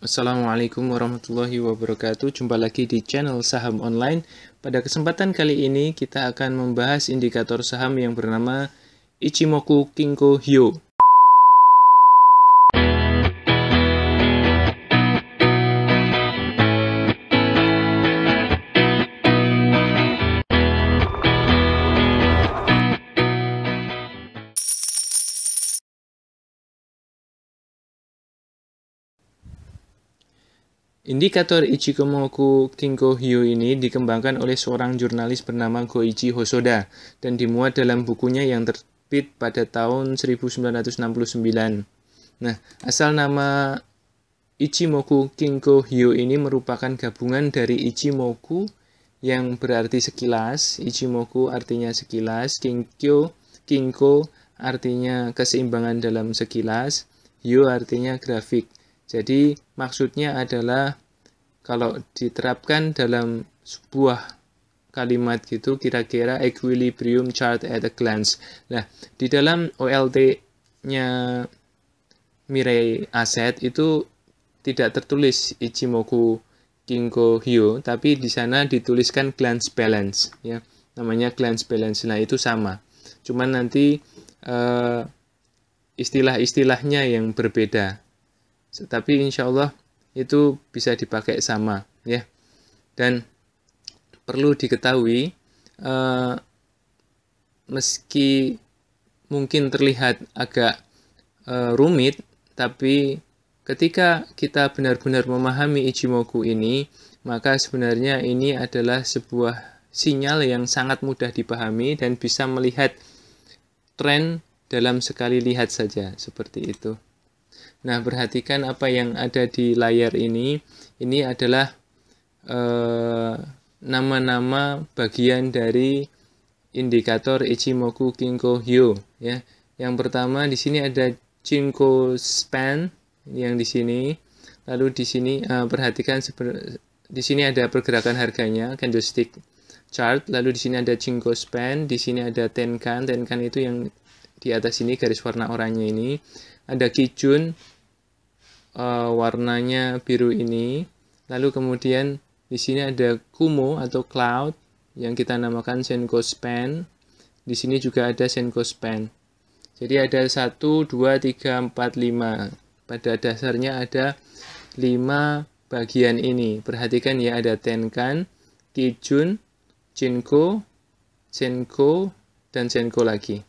Assalamualaikum warahmatullahi wabarakatuh. Jumpa lagi di channel Saham Online. Pada kesempatan kali ini kita akan membahas indikator saham yang bernama Ichimoku Kinko Hyo. Indikator Ichimoku Kinko Hyo ini dikembangkan oleh seorang jurnalis bernama Goichi Hosoda dan dimuat dalam bukunya yang terbit pada tahun 1969. Nah, asal nama Ichimoku Kinko Hyo ini merupakan gabungan dari Ichimoku yang berarti sekilas, Ichimoku artinya sekilas, Kinko artinya keseimbangan dalam sekilas, Hyo artinya grafik. Jadi maksudnya adalah kalau diterapkan dalam sebuah kalimat gitu kira-kira equilibrium chart at a glance. Nah, di dalam OLT-nya Mirai Asset itu tidak tertulis Ichimoku Kinko Hyo, tapi di sana dituliskan glance balance ya. Namanya glance balance. Nah, itu sama. Cuman nanti istilah-istilahnya yang berbeda. Tapi insya Allah itu bisa dipakai sama ya. Dan perlu diketahui meski mungkin terlihat agak rumit, tapi ketika kita benar-benar memahami Ichimoku ini, maka sebenarnya ini adalah sebuah sinyal yang sangat mudah dipahami dan bisa melihat tren dalam sekali lihat saja seperti itu. Nah, perhatikan apa yang ada di layar ini. Ini adalah nama-nama bagian dari indikator Ichimoku Kinko Hyo ya. Yang pertama di sini ada Chinko Span yang di sini. Lalu di sini perhatikan di sini ada pergerakan harganya, candlestick chart. Lalu di sini ada Chinko Span, di sini ada Tenkan. Tenkan itu yang di atas ini garis warna oranye ini. Ada Kijun, warnanya biru ini. Lalu kemudian di sini ada Kumo atau Cloud yang kita namakan Senko Span. Di sini juga ada Senko Span. Jadi ada 1, 2, 3, 4, 5. Pada dasarnya ada 5 bagian ini. Perhatikan ya, ada Tenkan, Kijun, Chinko, Senko, dan Senko lagi.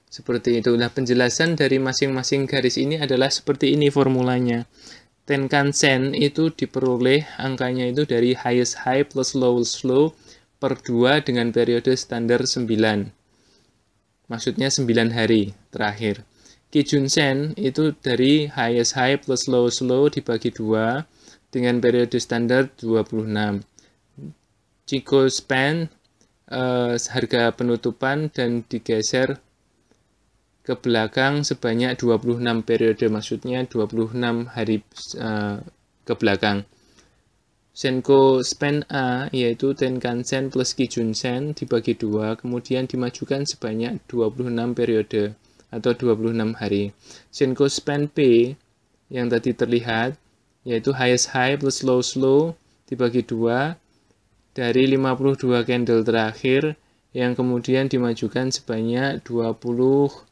Seperti itu. Nah, penjelasan dari masing-masing garis ini adalah seperti ini formulanya. Tenkan Sen itu diperoleh angkanya itu dari highest high plus lowest low per 2 dengan periode standar 9. Maksudnya 9 hari terakhir. Kijun Sen itu dari highest high plus lowest low dibagi 2 dengan periode standar 26. Chinko Span harga penutupan dan digeser ke belakang sebanyak 26 periode, maksudnya 26 hari ke belakang. Senko Span A yaitu Tenkan Sen plus Kijun Sen dibagi 2, kemudian dimajukan sebanyak 26 periode atau 26 hari. Senko Span P yang tadi terlihat yaitu highest high plus lowest low dibagi 2 dari 52 candle terakhir yang kemudian dimajukan sebanyak 26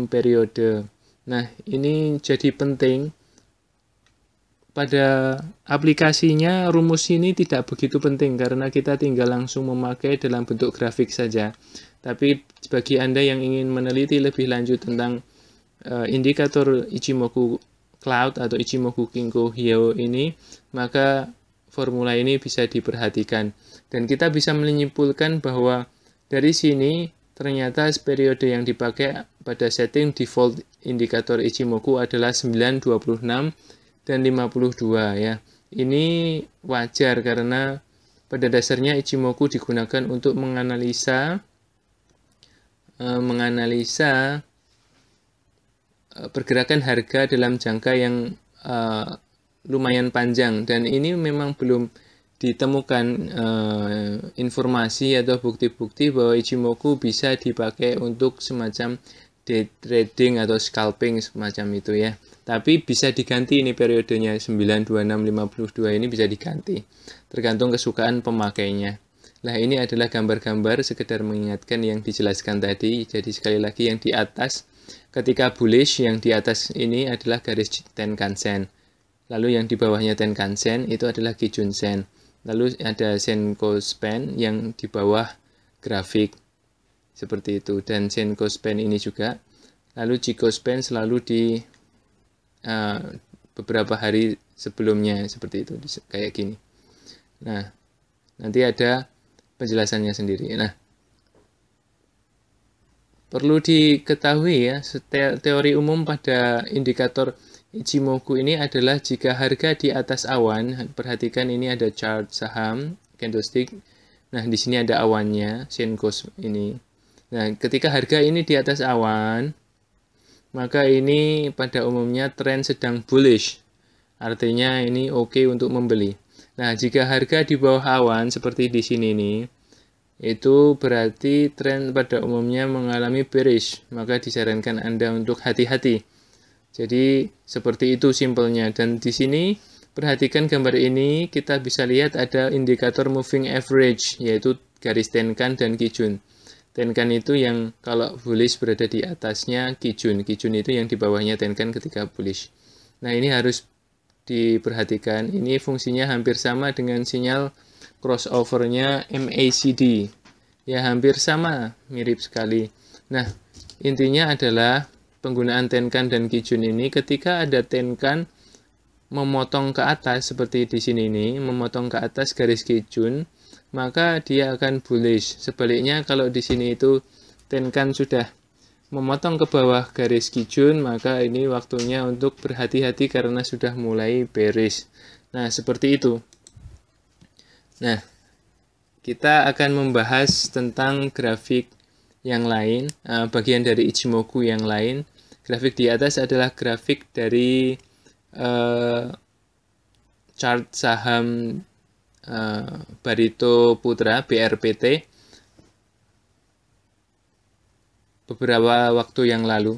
periode. Nah, ini jadi penting. Pada aplikasinya rumus ini tidak begitu penting karena kita tinggal langsung memakai dalam bentuk grafik saja. Tapi bagi Anda yang ingin meneliti lebih lanjut tentang indikator Ichimoku Cloud atau Ichimoku Kinko Hyo ini, maka formula ini bisa diperhatikan. Dan kita bisa menyimpulkan bahwa dari sini ternyata periode yang dipakai pada setting default indikator Ichimoku adalah 9, 26, dan 52 ya. Ini wajar karena pada dasarnya Ichimoku digunakan untuk menganalisa pergerakan harga dalam jangka yang lumayan panjang, dan ini memang belum ditemukan informasi atau bukti-bukti bahwa Ichimoku bisa dipakai untuk semacam day trading atau scalping semacam itu ya. Tapi bisa diganti ini periodenya 9, 26, 52 ini bisa diganti. Tergantung kesukaan pemakainya. Nah, ini adalah gambar-gambar sekedar mengingatkan yang dijelaskan tadi. Jadi sekali lagi yang di atas ketika bullish, yang di atas ini adalah garis Tenkan-sen. Lalu yang di bawahnya Tenkan-sen itu adalah Kijun-sen. Lalu ada Senko Span yang di bawah grafik. Seperti itu. Dan Senko Span ini juga. Lalu Chikou Span selalu di beberapa hari sebelumnya. Seperti itu. Kayak gini. Nah, nanti ada penjelasannya sendiri. Nah, perlu diketahui ya, teori umum pada indikator Ichimoku ini adalah jika harga di atas awan, perhatikan ini ada chart saham, candlestick. Nah, di sini ada awannya, Senko ini. Nah, ketika harga ini di atas awan, maka ini pada umumnya tren sedang bullish. Artinya ini oke untuk membeli. Nah, jika harga di bawah awan seperti di sini nih, itu berarti tren pada umumnya mengalami bearish, maka disarankan Anda untuk hati-hati. Jadi seperti itu simpelnya. Dan di sini perhatikan gambar ini, kita bisa lihat ada indikator moving average, yaitu garis Tenkan dan Kijun. Tenkan itu yang kalau bullish berada di atasnya Kijun. Kijun itu yang di bawahnya Tenkan ketika bullish. Nah, ini harus diperhatikan. Ini fungsinya hampir sama dengan sinyal crossover-nya MACD. Ya, hampir sama, mirip sekali. Nah, intinya adalah penggunaan Tenkan dan Kijun ini ketika ada Tenkan memotong ke atas seperti di sini nih, memotong ke atas garis Kijun, maka dia akan bullish. Sebaliknya kalau di sini itu Tenkan sudah memotong ke bawah garis Kijun, maka ini waktunya untuk berhati-hati karena sudah mulai bearish. Nah, seperti itu. Nah, kita akan membahas tentang grafik yang lain, bagian dari Ichimoku yang lain. Grafik di atas adalah grafik dari chart saham Barito Putra, BRPT, beberapa waktu yang lalu.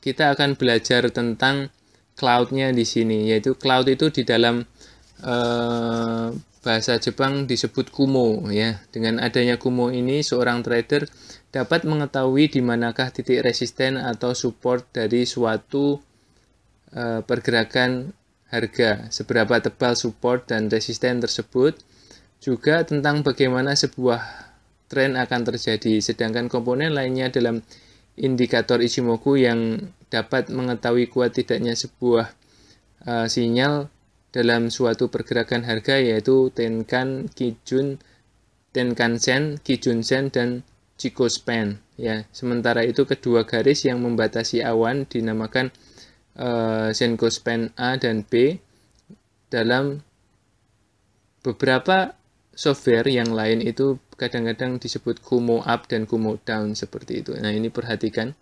Kita akan belajar tentang cloud-nya di sini, yaitu cloud itu di dalam bahasa Jepang disebut kumo ya. Dengan adanya kumo ini seorang trader dapat mengetahui di manakah titik resisten atau support dari suatu pergerakan harga, seberapa tebal support dan resisten tersebut, juga tentang bagaimana sebuah tren akan terjadi. Sedangkan komponen lainnya dalam indikator Ichimoku yang dapat mengetahui kuat tidaknya sebuah sinyal dalam suatu pergerakan harga yaitu Tenkan, Kijun, Tenkan-sen, Kijun-sen, dan Chikou Span. Ya, sementara itu kedua garis yang membatasi awan dinamakan Senko Span A dan B. Dalam beberapa software yang lain itu kadang-kadang disebut Kumo Up dan Kumo Down seperti itu. Nah, ini perhatikan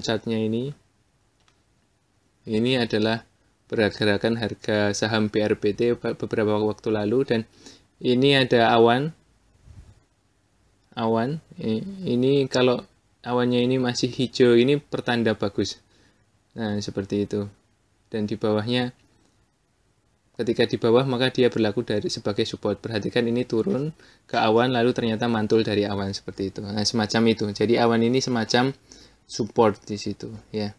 chartnya ini. Ini adalah pergerakan harga saham BRPT beberapa waktu lalu, dan ini ada awan. Ini kalau awannya ini masih hijau, ini pertanda bagus. Nah, seperti itu. Dan di bawahnya, ketika di bawah maka dia berlaku sebagai support. Perhatikan ini turun ke awan lalu ternyata mantul dari awan seperti itu. Nah, semacam itu. Jadi awan ini semacam support di situ ya.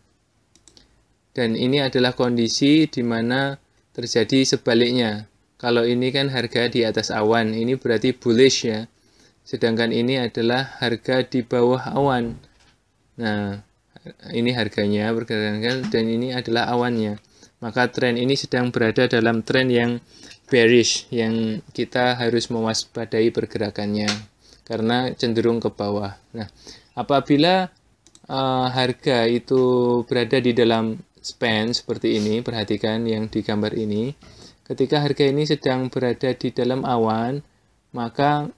Dan ini adalah kondisi di mana terjadi sebaliknya. Kalau ini kan harga di atas awan, ini berarti bullish ya. Sedangkan ini adalah harga di bawah awan. Nah, ini harganya pergerakan dan ini adalah awannya. Maka tren ini sedang berada dalam tren yang bearish, yang kita harus mewaspadai pergerakannya karena cenderung ke bawah. Nah, apabila harga itu berada di dalam span seperti ini, perhatikan yang di gambar ini. Ketika harga ini sedang berada di dalam awan, maka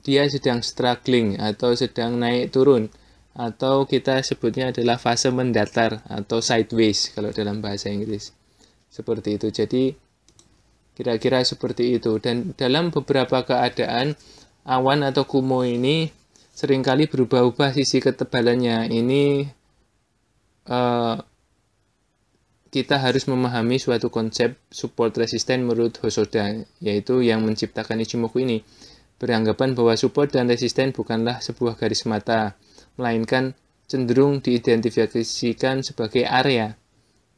dia sedang struggling atau sedang naik turun, atau kita sebutnya adalah fase mendatar atau sideways kalau dalam bahasa Inggris. Seperti itu. Jadi kira-kira seperti itu. Dan dalam beberapa keadaan awan atau kumo ini seringkali berubah-ubah sisi ketebalannya. Ini eh, kita harus memahami suatu konsep support resisten menurut Hosoda, yaitu yang menciptakan Ichimoku ini beranggapan bahwa support dan resisten bukanlah sebuah garis mata, melainkan cenderung diidentifikasikan sebagai area.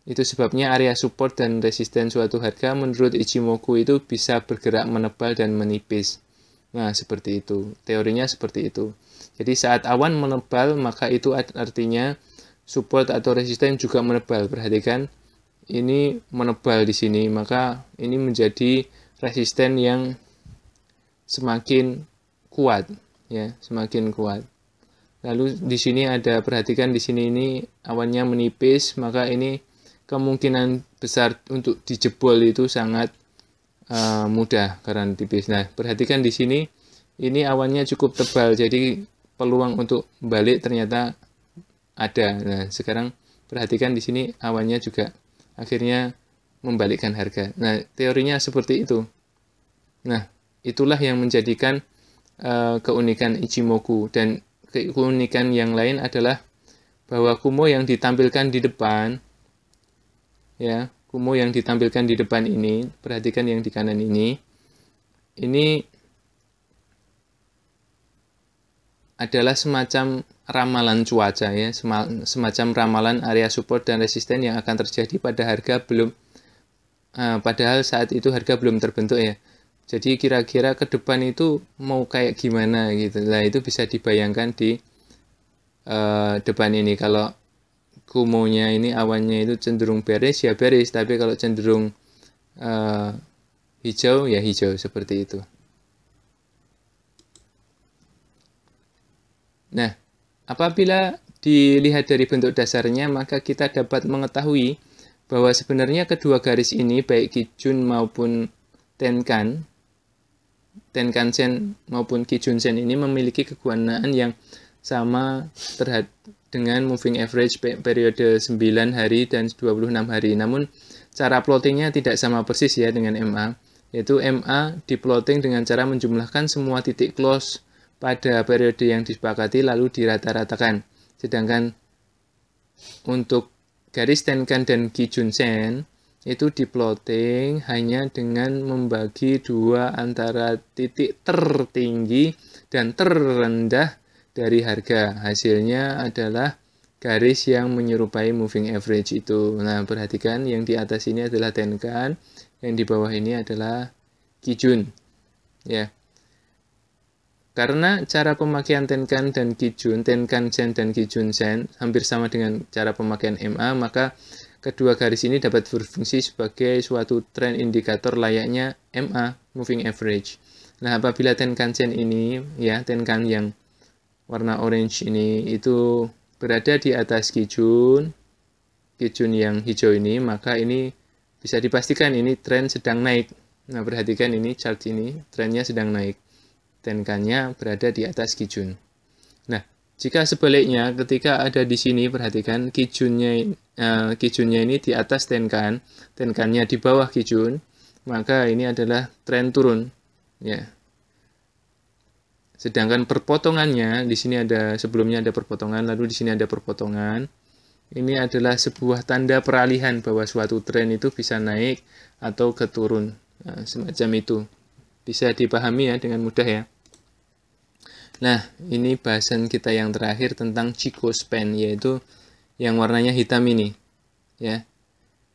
Itu sebabnya area support dan resisten suatu harga menurut Ichimoku itu bisa bergerak menebal dan menipis. Nah, seperti itu. Teorinya seperti itu. Jadi saat awan menebal, maka itu artinya support atau resisten juga menebal. Perhatikan, ini menebal di sini, maka ini menjadi resisten yang semakin kuat, ya, semakin kuat. Lalu di sini ada, perhatikan di sini ini awannya menipis, maka ini kemungkinan besar untuk dijebol itu sangat mudah karena tipis. Nah, perhatikan di sini ini awannya cukup tebal, jadi peluang untuk balik ternyata ada. Nah, sekarang perhatikan di sini awannya juga akhirnya membalikkan harga. Nah, teorinya seperti itu. Nah, itulah yang menjadikan keunikan Ichimoku. Dan keunikan yang lain adalah bahwa Kumo yang ditampilkan di depan, ya, Kumo yang ditampilkan di depan ini, perhatikan yang di kanan ini adalah semacam ramalan cuaca, ya, semacam ramalan area support dan resisten yang akan terjadi pada harga belum, padahal saat itu harga belum terbentuk, ya. Jadi kira-kira ke depan itu mau kayak gimana gitu. Nah, itu bisa dibayangkan di depan ini. Kalau Kumonya ini awannya itu cenderung bearish, ya bearish, tapi kalau cenderung hijau, ya hijau, seperti itu. Nah, apabila dilihat dari bentuk dasarnya, maka kita dapat mengetahui bahwa sebenarnya kedua garis ini, baik Kijun maupun Tenkan-sen maupun Kijun-sen ini memiliki kegunaan yang sama dengan moving average periode 9 hari dan 26 hari. Namun, cara plottingnya tidak sama persis, ya, dengan MA, yaitu MA diplotting dengan cara menjumlahkan semua titik close pada periode yang disepakati lalu dirata-ratakan. Sedangkan untuk garis Tenkan dan Kijun-sen itu diplotting hanya dengan membagi dua antara titik tertinggi dan terendah dari harga. Hasilnya adalah garis yang menyerupai moving average itu. Nah, perhatikan yang di atas ini adalah Tenkan, yang di bawah ini adalah Kijun, ya. Karena cara pemakaian Tenkan dan Kijun, Tenkan-sen dan Kijun-sen hampir sama dengan cara pemakaian MA, maka kedua garis ini dapat berfungsi sebagai suatu tren indikator layaknya MA, moving average. Nah, apabila Tenkan-sen ini, ya, Tenkan yang warna orange ini itu berada di atas Kijun yang hijau ini, maka ini bisa dipastikan ini tren sedang naik. Nah, perhatikan ini chart ini, trennya sedang naik. Tenkannya berada di atas Kijun. Nah, jika sebaliknya ketika ada di sini, perhatikan Kijunnya ini di atas Tenkan, Tenkannya di bawah Kijun, maka ini adalah tren turun, ya. Sedangkan perpotongannya di sini sebelumnya ada perpotongan, lalu di sini ada perpotongan. Ini adalah sebuah tanda peralihan bahwa suatu tren itu bisa naik atau ke turun. Nah, semacam itu. Bisa dipahami, ya, dengan mudah, ya. Nah, ini bahasan kita yang terakhir tentang Chikou span, yaitu yang warnanya hitam ini, ya.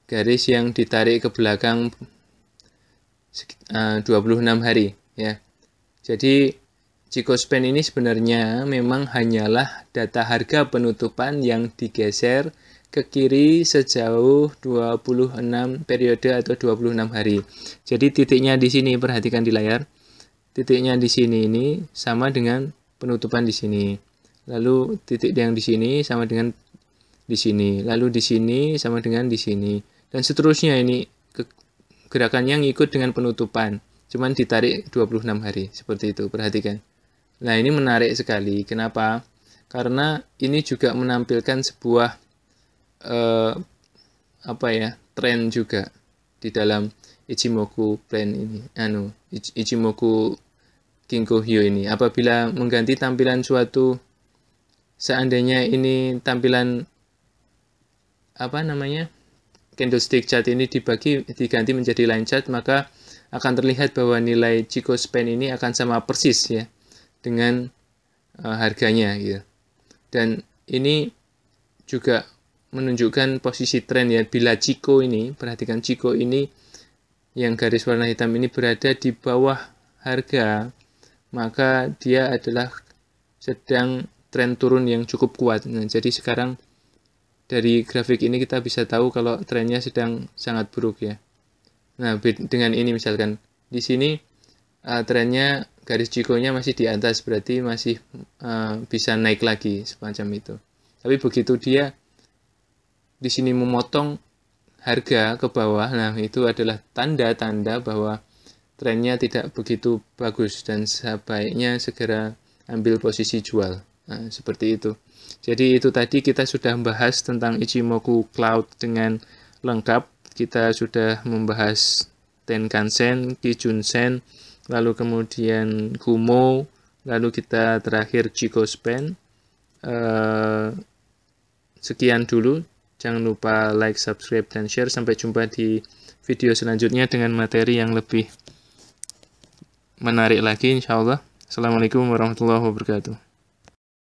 Garis yang ditarik ke belakang 26 hari, ya. Jadi Chikou span ini sebenarnya memang hanyalah data harga penutupan yang digeser ke kiri sejauh 26 periode atau 26 hari. Jadi titiknya di sini, perhatikan di layar. Titiknya di sini ini sama dengan penutupan di sini. Lalu titik yang di sini sama dengan di sini. Lalu di sini sama dengan di sini. Dan seterusnya ini gerakannya ngikut dengan penutupan. Cuman ditarik 26 hari. Seperti itu, perhatikan. Nah, ini menarik sekali. Kenapa? Karena ini juga menampilkan sebuah tren juga di dalam Ichimoku plan ini, Ichimoku Kinko Hyo ini. Apabila mengganti tampilan seandainya ini tampilan candlestick chart ini diganti menjadi line chart, maka akan terlihat bahwa nilai Chico span ini akan sama persis ya dengan harganya gitu. Dan ini juga menunjukkan posisi tren ya. Bila Chico ini, perhatikan Chico ini yang garis warna hitam ini berada di bawah harga, maka dia adalah sedang tren turun yang cukup kuat. Nah, jadi sekarang dari grafik ini kita bisa tahu kalau trennya sedang sangat buruk ya. Nah, dengan ini misalkan di sini trennya garis Chico-nya masih di atas, berarti masih bisa naik lagi semacam itu. Tapi begitu dia di sini memotong harga ke bawah, nah itu adalah tanda-tanda bahwa trennya tidak begitu bagus dan sebaiknya segera ambil posisi jual. Nah, seperti itu. Jadi itu tadi kita sudah membahas tentang Ichimoku Cloud dengan lengkap. Kita sudah membahas Tenkan-sen, Kijun-sen, lalu kemudian Kumo, lalu kita terakhir Chico span. Sekian dulu. Jangan lupa like, subscribe, dan share. Sampai jumpa di video selanjutnya dengan materi yang lebih menarik lagi insya Allah. Assalamualaikum warahmatullahi wabarakatuh.